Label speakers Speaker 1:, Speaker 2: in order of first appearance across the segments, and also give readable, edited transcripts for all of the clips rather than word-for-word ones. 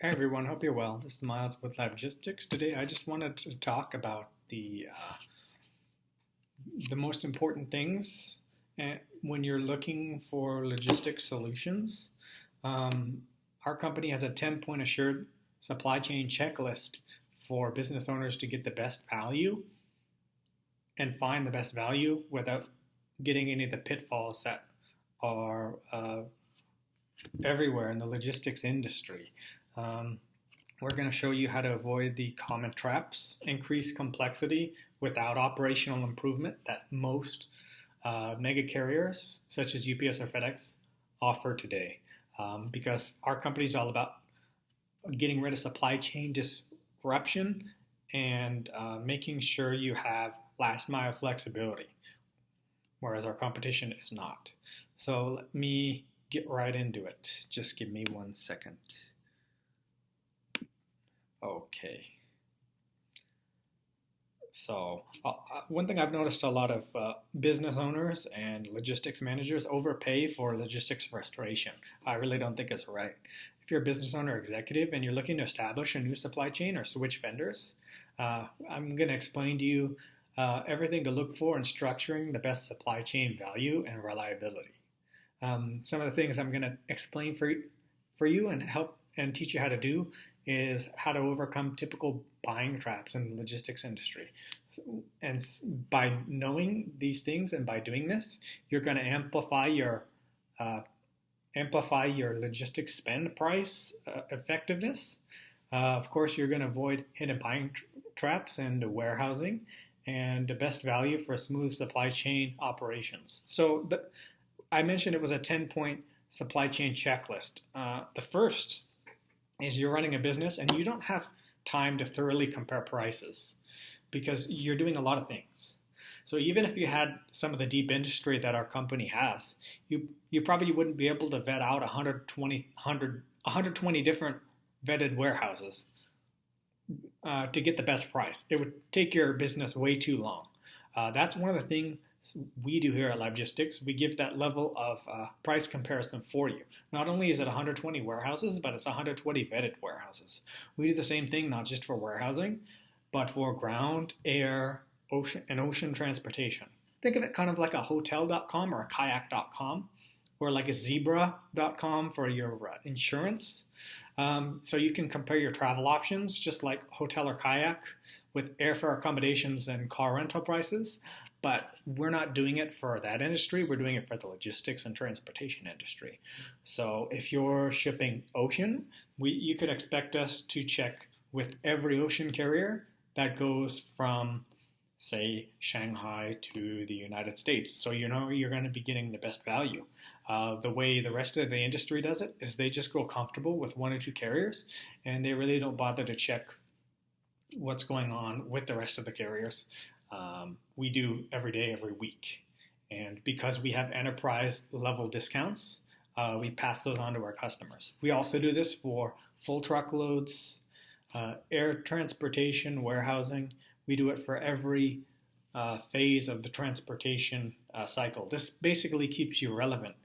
Speaker 1: Hey everyone, hope you're well. This is Miles with Logistics. Today, I just wanted to talk about the most important things when you're looking for logistics solutions. Um, our company has a 10-point assured supply chain checklist for business owners to get the best value and find the best value without getting any of the pitfalls that are everywhere in the logistics industry. Um, We're going to show you how to avoid the common traps, increase complexity without operational improvement that most mega carriers, such as UPS or FedEx, offer today. Because our company is all about getting rid of supply chain disruption and making sure you have last mile flexibility, whereas our competition is not. So let me get right into it. Just give me 1 second. Okay. So, one thing I've noticed a lot of business owners and logistics managers overpay for logistics restoration. I really don't think it's right. If you're a business owner or executive and you're looking to establish a new supply chain or switch vendors, I'm going to explain to you everything to look for in structuring the best supply chain value and reliability. Some of the things I'm going to explain for you and help and teach you how to do is how to overcome typical buying traps in the logistics industry. And by knowing these things and by doing this, you're going to uh, amplify your logistics spend price effectiveness. Of course, you're going to avoid hidden buying traps and warehousing, and the best value for smooth supply chain operations. I mentioned it was a 10-point supply chain checklist. The first is you're running a business and you don't have time to thoroughly compare prices because you're doing a lot of things. So even if you had some of the deep industry that our company has, you probably wouldn't be able to vet out 120 different vetted warehouses to get the best price. It would take your business way too long. That's one of the things we do here at Logistics. We give that level of price comparison for you. Not only is it 120 warehouses, but it's 120 vetted warehouses. We do the same thing not just for warehousing, but for ground, air, ocean, and ocean transportation. Think of it kind of like a hotel.com or a kayak.com, or like a zebra.com for your insurance. So you can compare your travel options, just like hotel or kayak, with airfare accommodations and car rental prices. But we're not doing it for that industry. We're doing it for the logistics and transportation industry. So if you're shipping ocean, you could expect us to check with every ocean carrier that goes from, say, Shanghai to the United States. So you know you're going to be getting the best value. The way the rest of the industry does it is they just grow comfortable with one or two carriers, and they really don't bother to check what's going on with the rest of the carriers. We do every day, every week. And because we have enterprise level discounts, we pass those on to our customers. We also do this for full truckloads, air transportation, warehousing. We do it for every phase of the transportation cycle. This basically keeps you relevant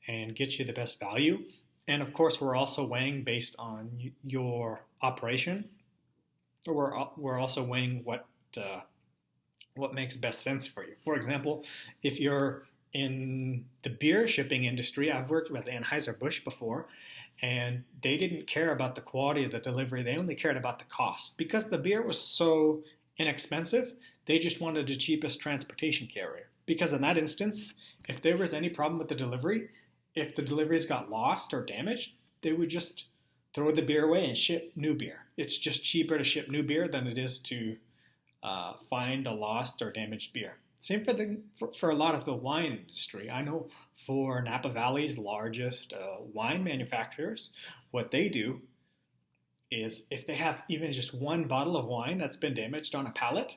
Speaker 1: and gets you the best value. And of course, we're also weighing based on your operation. We're also weighing what makes best sense for you. For example, if you're in the beer shipping industry, I've worked with Anheuser-Busch before, and they didn't care about the quality of the delivery. They only cared about the cost. Because the beer was so inexpensive, they just wanted the cheapest transportation carrier. Because in that instance, if there was any problem with the delivery, if the deliveries got lost or damaged, they would just throw the beer away and ship new beer. It's just cheaper to ship new beer than it is to find a lost or damaged beer. Same for a lot of the wine industry. I know for Napa Valley's largest wine manufacturers, what they do is if they have even just one bottle of wine that's been damaged on a pallet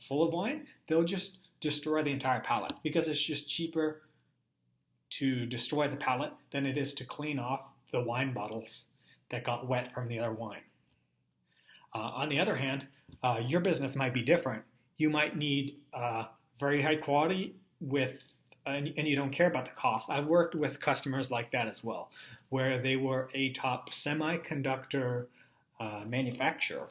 Speaker 1: full of wine, they'll just destroy the entire pallet because it's just cheaper to destroy the pallet than it is to clean off the wine bottles that got wet from the other wine. On the other hand, your business might be different. You might need very high quality with and you don't care about the cost. I've worked with customers like that as well, where they were a top semiconductor manufacturer.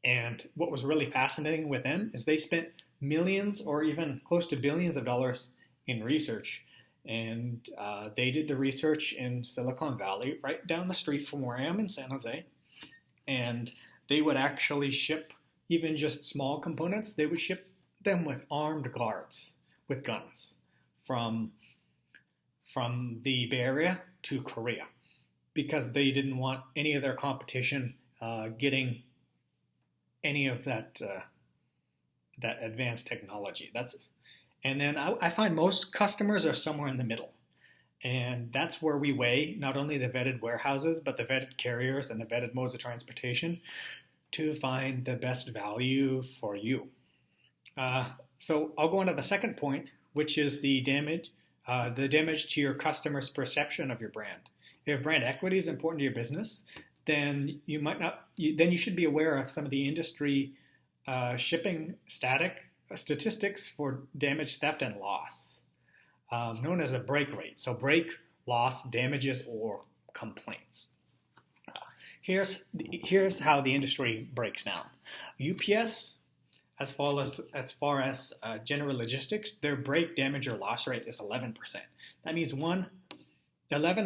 Speaker 1: And what was really fascinating with them is they spent millions or even close to billions of dollars in research. And they did the research in Silicon Valley, right down the street from where I am in San Jose. And they would actually ship even just small components. They would ship them with armed guards with guns from the Bay Area to Korea because they didn't want any of their competition getting any of that advanced technology. And then I find most customers are somewhere in the middle. And that's where we weigh not only the vetted warehouses, but the vetted carriers and the vetted modes of transportation to find the best value for you. So I'll go on to the second point, which is the damage to your customer's perception of your brand. If brand equity is important to your business, then you should be aware of some of the industry shipping statistics for damage, theft, and loss, known as a break rate. So break, loss, damages, or complaints. Here's how the industry breaks down. UPS, as far as general logistics, their break, damage, or loss rate is 11%. That means 11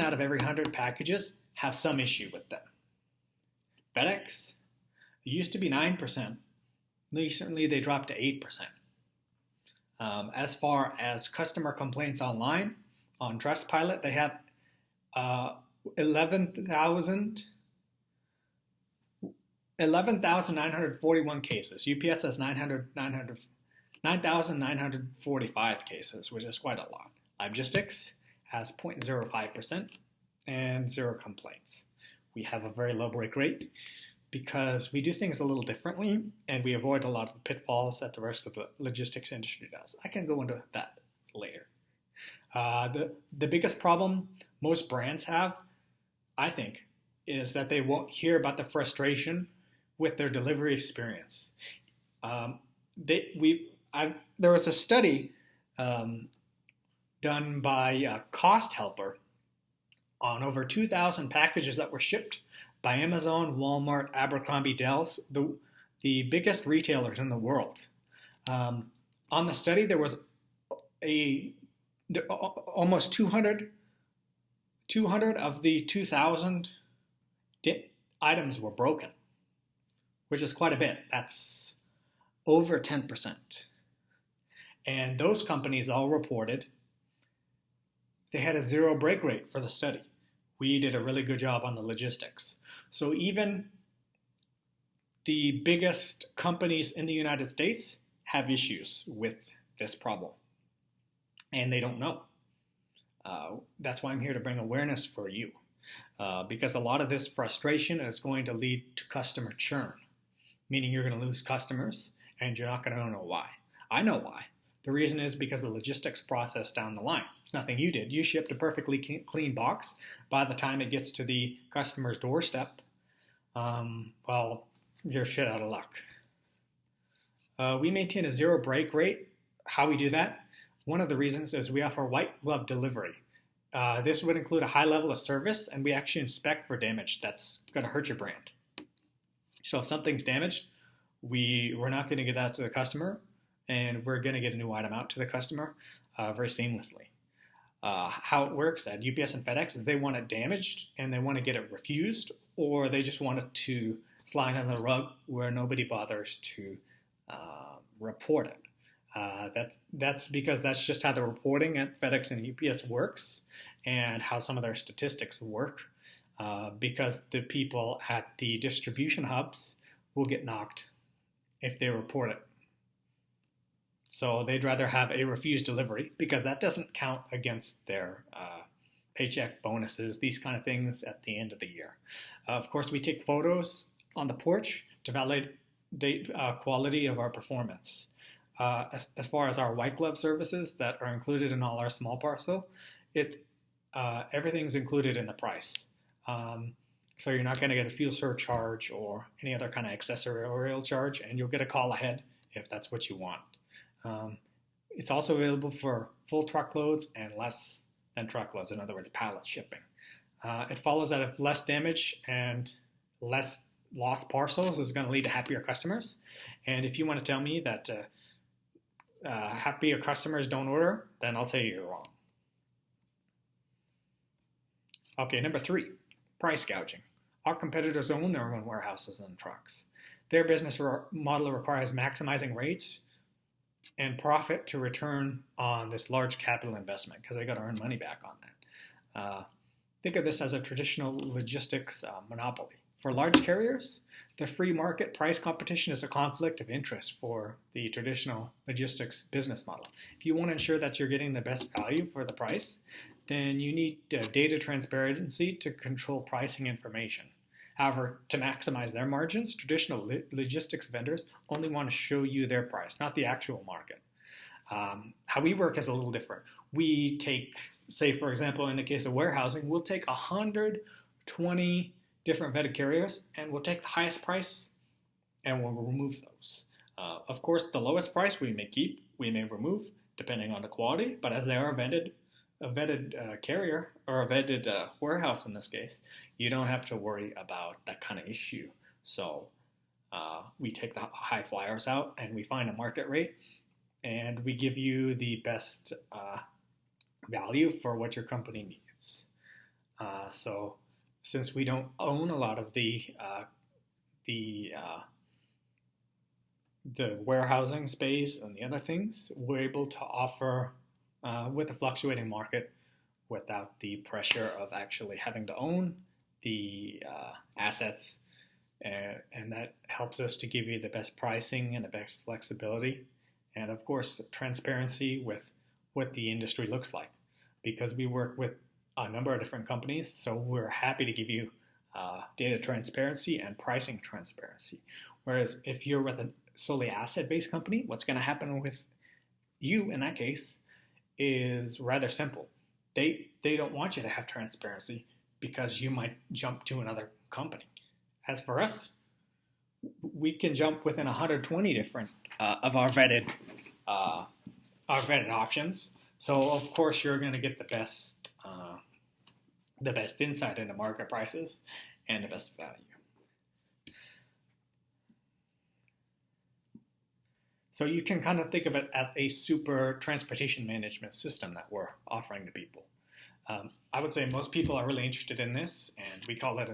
Speaker 1: out of every 100 packages have some issue with them. FedEx, it used to be 9%. Recently, they dropped to 8%. As far as customer complaints online, on Trustpilot, they have 11,941 cases. UPS has 9,945 cases, which is quite a lot. Logistics has 0.05% and 0 complaints. We have a very low break rate because we do things a little differently and we avoid a lot of the pitfalls that the rest of the logistics industry does. I can go into that later. The biggest problem most brands have, I think, is that they won't hear about the frustration with their delivery experience. There was a study done by Cost Helper on over 2,000 packages that were shipped by Amazon, Walmart, Abercrombie, Dells, the biggest retailers in the world. On the study, there was almost 200 of the 2,000 items were broken, which is quite a bit. That's over 10%. And those companies all reported they had a 0 break rate for the study. We did a really good job on the logistics. So even the biggest companies in the United States have issues with this problem, and they don't know. That's why I'm here to bring awareness for you, because a lot of this frustration is going to lead to customer churn, meaning you're going to lose customers, and you're not going to know why. I know why. The reason is because the logistics process down the line. It's nothing you did. You shipped a perfectly clean box. By the time it gets to the customer's doorstep, well, you're shit out of luck. We maintain a 0 break rate. How we do that? One of the reasons is we offer white glove delivery. This would include a high level of service, and we actually inspect for damage that's going to hurt your brand. So if something's damaged, we're not going to get that to the customer, and we're going to get a new item out to the customer very seamlessly. How it works at UPS and FedEx is they want it damaged and they want to get it refused, or they just want it to slide on the rug where nobody bothers to report it. That's because that's just how the reporting at FedEx and UPS works and how some of their statistics work, because the people at the distribution hubs will get knocked if they report it. So they'd rather have a refused delivery because that doesn't count against their paycheck, bonuses, these kind of things at the end of the year. Of course, we take photos on the porch to validate the quality of our performance. As far as our white glove services that are included in all our small parcel, everything's included in the price. So you're not going to get a fuel surcharge or any other kind of accessorial charge, and you'll get a call ahead if that's what you want. It's also available for full truckloads and less than truckloads, in other words, pallet shipping. It follows that if less damage and less lost parcels is going to lead to happier customers. And if you want to tell me that happier customers don't order, then I'll tell you you're wrong. Okay, number 3, price gouging. Our competitors own their own warehouses and trucks. Their business model requires maximizing rates and profit to return on this large capital investment because they got to earn money back on that. Think of this as a traditional logistics monopoly. For large carriers, the free market price competition is a conflict of interest for the traditional logistics business model. If you want to ensure that you're getting the best value for the price, then you need data transparency to control pricing information. However, to maximize their margins, traditional logistics vendors only want to show you their price, not the actual market. How we work is a little different. We take, say, for example, in the case of warehousing, we'll take 120 different vetted carriers and we'll take the highest price and we'll remove those. Of course, the lowest price we may keep, we may remove, depending on the quality, but as they are a vetted carrier or a vetted warehouse in this case, you don't have to worry about that kind of issue. So we take the high flyers out and we find a market rate and we give you the best value for what your company needs. So since we don't own a lot of the warehousing space and the other things, we're able to offer with a fluctuating market without the pressure of actually having to own the assets, and that helps us to give you the best pricing and the best flexibility, and of course transparency with what the industry looks like, because we work with a number of different companies, so we're happy to give you data transparency and pricing transparency. Whereas if you're with a solely asset-based company, what's going to happen with you in that case is rather simple. They don't want you to have transparency because you might jump to another company. As for us, we can jump within 120 different of our vetted options. So of course you're going to get the best insight into market prices and the best value. So you can kind of think of it as a super transportation management system that we're offering to people. I would say most people are really interested in this, and we call it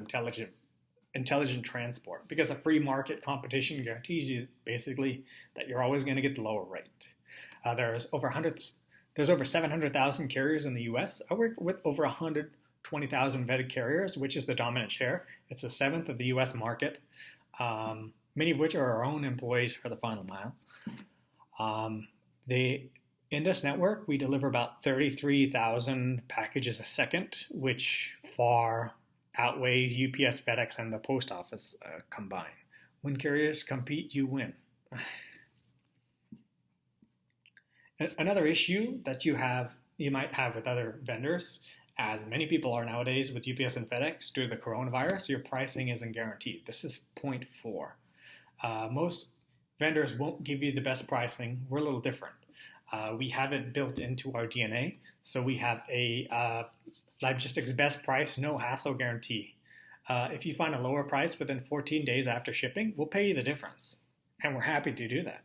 Speaker 1: intelligent transport, because a free market competition guarantees you basically that you're always going to get the lower rate. There's over 700,000 carriers in the U.S. I work with over 120,000 vetted carriers, which is the dominant share. It's a seventh of the U.S. market, many of which are our own employees for the final mile. In this network, we deliver about 33,000 packages a second, which far outweigh UPS, FedEx, and the post office combined. When carriers compete, you win. Another issue that you might have with other vendors, as many people are nowadays with UPS and FedEx due to the coronavirus, your pricing isn't guaranteed. This is point 4. Most vendors won't give you the best pricing. We're a little different. We have it built into our DNA. So we have a logistics best price, no hassle guarantee. If you find a lower price within 14 days after shipping, we'll pay you the difference. And we're happy to do that.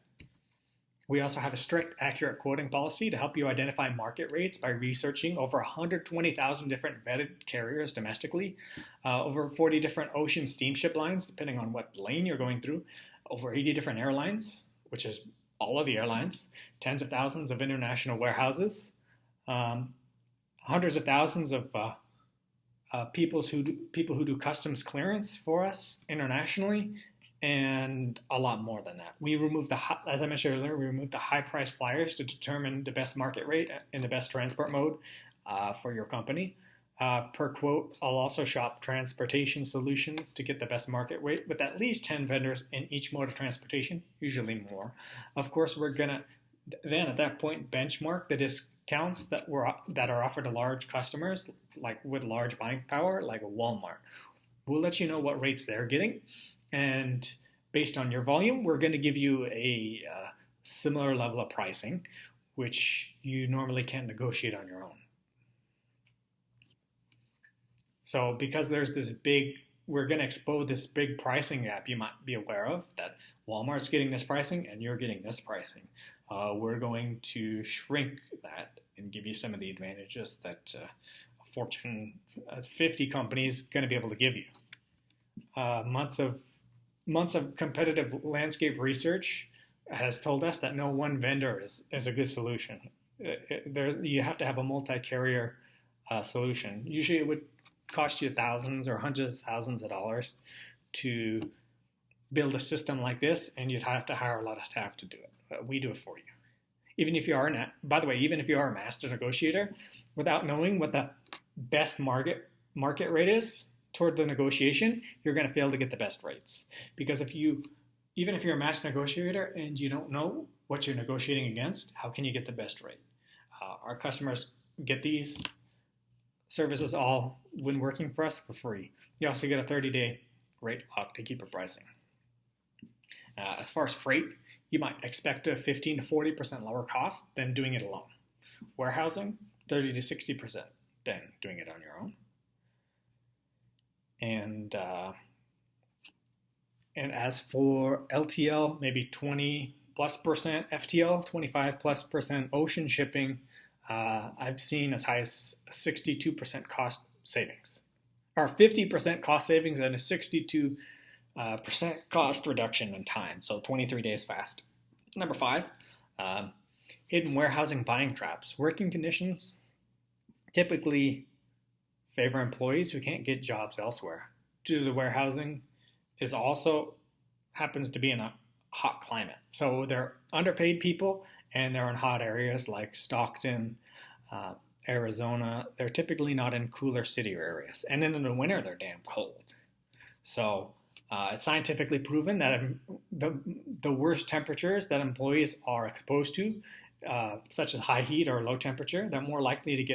Speaker 1: We also have a strict, accurate quoting policy to help you identify market rates by researching over 120,000 different vetted carriers domestically, over 40 different ocean steamship lines, depending on what lane you're going through, over 80 different airlines, which is all of the airlines, tens of thousands of international warehouses, hundreds of thousands of people who do customs clearance for us internationally, and a lot more than that. We remove as I mentioned earlier, we remove the high-price flyers to determine the best market rate and the best transport mode for your company. Per quote, I'll also shop transportation solutions to get the best market rate with at least 10 vendors in each mode of transportation, usually more. Of course, we're going to then at that point benchmark the discounts that are offered to large customers, like with large buying power, like Walmart. We'll let you know what rates they're getting, and based on your volume, we're going to give you a similar level of pricing. which you normally can't negotiate on your own. So because there's this big, we're going to expose this big pricing gap you might be aware of, that Walmart's getting this pricing and you're getting this pricing. We're going to shrink that and give you some of the advantages that a Fortune 50 company is going to be able to give you. Months of competitive landscape research has told us that no one vendor is a good solution. You have to have a multi-carrier solution. Usually it would cost you thousands or hundreds of thousands of dollars to build a system like this, and you'd have to hire a lot of staff to do it. We do it for you. Even if you are even if you are a master negotiator, without knowing what the best market rate is toward the negotiation, you're going to fail to get the best rates. Because even if you're a master negotiator and you don't know what you're negotiating against, how can you get the best rate? Our customers get these services all when working for us for free. You also get a 30-day rate lock to keep your pricing. As far as freight, you might expect a 15 to 40% lower cost than doing it alone. Warehousing, 30 to 60% than doing it on your own. And as for LTL, maybe 20 plus percent, FTL, 25 plus percent, ocean shipping, I've seen as high as 62% cost savings, or 50% cost savings and a 62% cost reduction in time, so 23 days fast. Number 5, hidden warehousing buying traps. Working conditions typically favor employees who can't get jobs elsewhere. Due to the warehousing is also happens to be in a hot climate. So they're underpaid people and they're in hot areas like Stockton, Arizona. They're typically not in cooler city areas. And then in the winter, they're damn cold. So it's scientifically proven that the worst temperatures that employees are exposed to, such as high heat or low temperature, they're more likely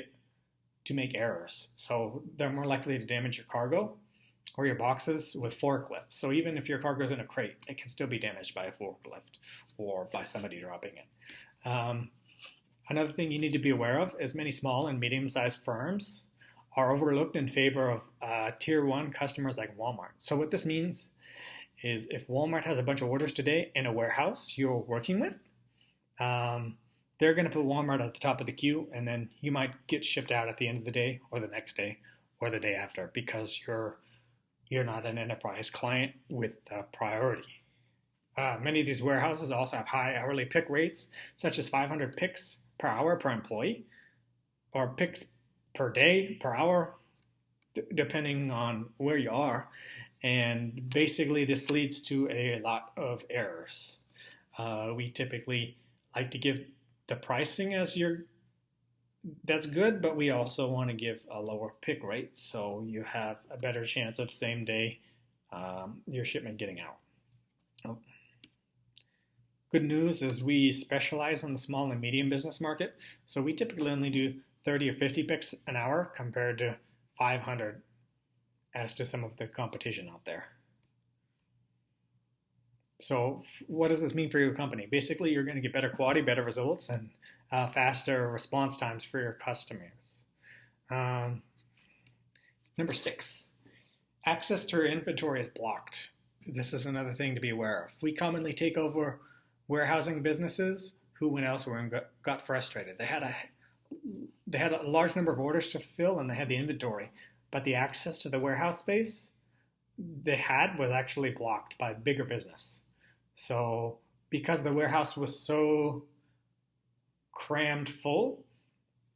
Speaker 1: to make errors. So they're more likely to damage your cargo or your boxes with forklifts. So even if your cargo is in a crate, it can still be damaged by a forklift or by somebody dropping it. Another thing you need to be aware of is many small and medium-sized firms are overlooked in favor of tier 1 customers like Walmart. So what this means is if Walmart has a bunch of orders today in a warehouse you're working with, they're going to put Walmart at the top of the queue, and then you might get shipped out at the end of the day or the next day or the day after because you're not an enterprise client with priority. Many of these warehouses also have high hourly pick rates, such as 500 picks per hour per employee, or picks per day, per hour, depending on where you are. And basically this leads to a lot of errors. We typically like to give the pricing that's good, but we also want to give a lower pick rate so you have a better chance of same day your shipment getting out. Oh. Good news is we specialize in the small and medium business market, so we typically only do 30 or 50 picks an hour compared to 500 as to some of the competition out there. So what does this mean for your company? Basically, you're going to get better quality, better results, and faster response times for your customers. Number 6, access to your inventory is blocked. This is another thing to be aware of. We commonly take over warehousing businesses who went elsewhere and got frustrated. They had a large number of orders to fulfill and they had the inventory, but the access to the warehouse space they had was actually blocked by bigger business. So because the warehouse was so crammed full,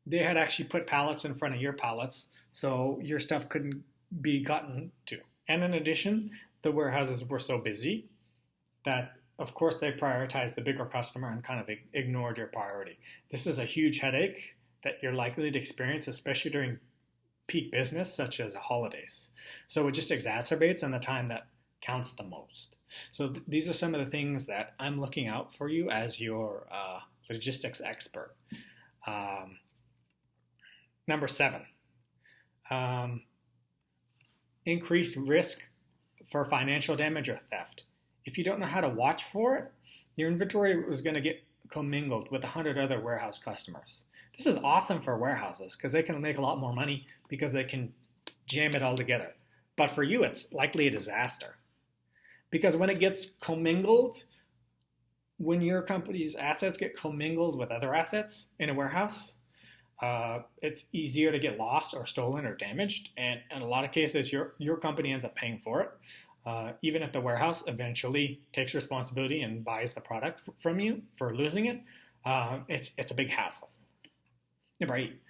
Speaker 1: they had actually put pallets in front of your pallets so your stuff couldn't be gotten to. And in addition, the warehouses were so busy that of course they prioritized the bigger customer and kind of ignored your priority. This is a huge headache that you're likely to experience, especially during peak business such as holidays. So it just exacerbates in the time that counts the most. So these are some of the things that I'm looking out for you as your logistics expert. Number 7, increased risk for financial damage or theft. If you don't know how to watch for it, your inventory is going to get commingled with 100 other warehouse customers. This is awesome for warehouses because they can make a lot more money because they can jam it all together. But for you, it's likely a disaster. Because when it gets commingled, when your company's assets get commingled with other assets in a warehouse, it's easier to get lost or stolen or damaged. And in a lot of cases, your company ends up paying for it. Even if the warehouse eventually takes responsibility and buys the product from you for losing it, it's a big hassle. Number 8,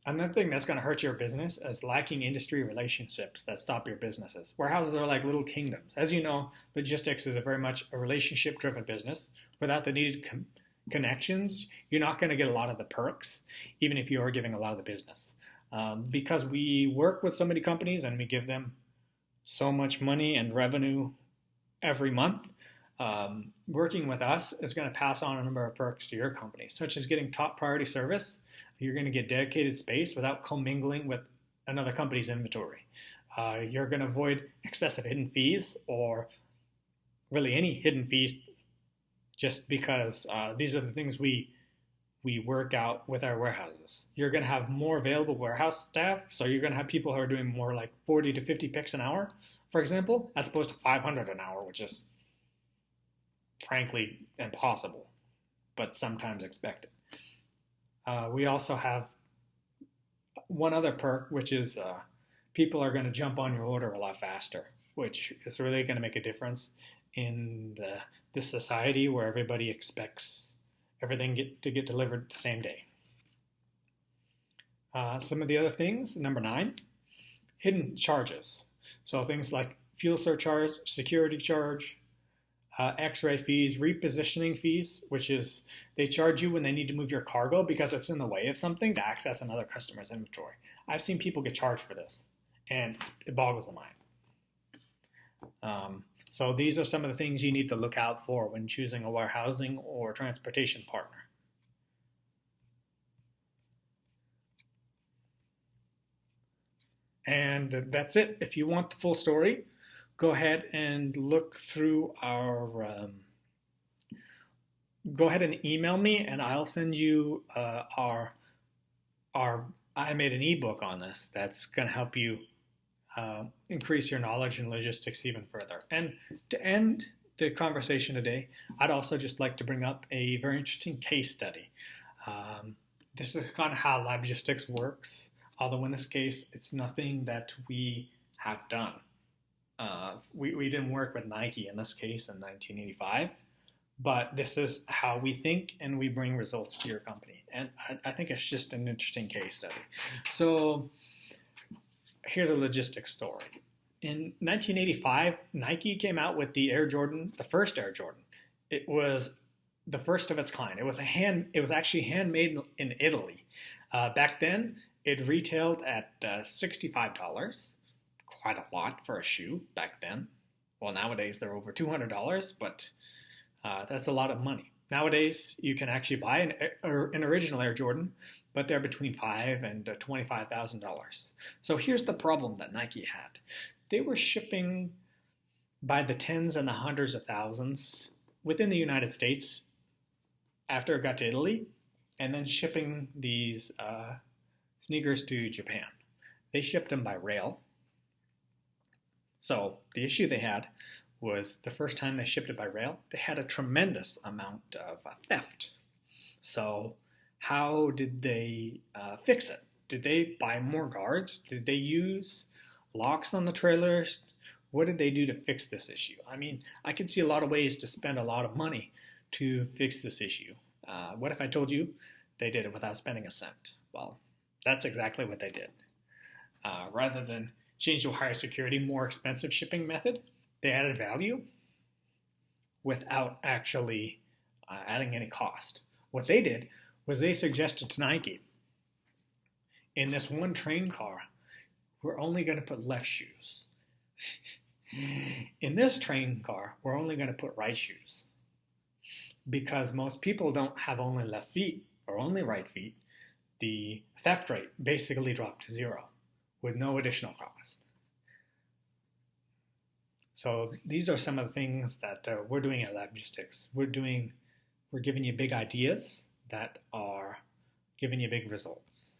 Speaker 1: another thing that's going to hurt your business is lacking industry relationships that stop your businesses. Warehouses are like little kingdoms. As you know, logistics is very much a relationship-driven business. Without the needed connections, you're not going to get a lot of the perks, even if you are giving a lot of the business. Because we work with so many companies and we give them so much money and revenue every month, working with us is going to pass on a number of perks to your company, such as getting top priority service. You're going to get dedicated space without commingling with another company's inventory. You're going to avoid excessive hidden fees or really any hidden fees, just because these are the things we work out with our warehouses. You're going to have more available warehouse staff, so you're going to have people who are doing more like 40 to 50 picks an hour, for example, as opposed to 500 an hour, which is frankly impossible, but sometimes expected. We also have one other perk, which is people are going to jump on your order a lot faster, which is really going to make a difference in this society where everybody expects everything to get delivered the same day. Some of the other things, number 9, hidden charges. So things like fuel surcharge, security charge, X-ray fees, repositioning fees, which is they charge you when they need to move your cargo because it's in the way of something to access another customer's inventory. I've seen people get charged for this, and it boggles the mind. So these are some of the things you need to look out for when choosing a warehousing or transportation partner. And that's it. If you want the full story, go ahead and look through our, go ahead and email me and I'll send you I made an ebook on this that's going to help you increase your knowledge in logistics even further. And to end the conversation today, I'd also just like to bring up a very interesting case study. This is kind of how logistics works, although in this case, it's nothing that we have done. We didn't work with Nike in this case in 1985, but this is how we think and we bring results to your company. And I think it's just an interesting case study. So here's a logistics story. In 1985, Nike came out with the Air Jordan, the first Air Jordan. It was the first of its kind. It was actually handmade in Italy. Back then, it retailed at $65. Quite a lot for a shoe back then. Well, nowadays they're over $200, but that's a lot of money. Nowadays, you can actually buy an original Air Jordan, but they're between $5,000 and $25,000. So here's the problem that Nike had. They were shipping by the tens and the hundreds of thousands within the United States after it got to Italy, and then shipping these sneakers to Japan. They shipped them by rail. So the issue they had was the first time they shipped it by rail, they had a tremendous amount of theft. So how did they fix it? Did they buy more guards? Did they use locks on the trailers? What did they do to fix this issue? I mean, I could see a lot of ways to spend a lot of money to fix this issue. What if I told you they did it without spending a cent? Well, that's exactly what they did. Rather than change to a higher security, more expensive shipping method, they added value without actually adding any cost. What they did was they suggested to Nike, in this one train car, we're only going to put left shoes. In this train car, we're only going to put right shoes. Because most people don't have only left feet or only right feet, the theft rate basically dropped to 0 with no additional cost. So these are some of the things that we're doing at Logistics. We're doing we're giving you big ideas that are giving you big results.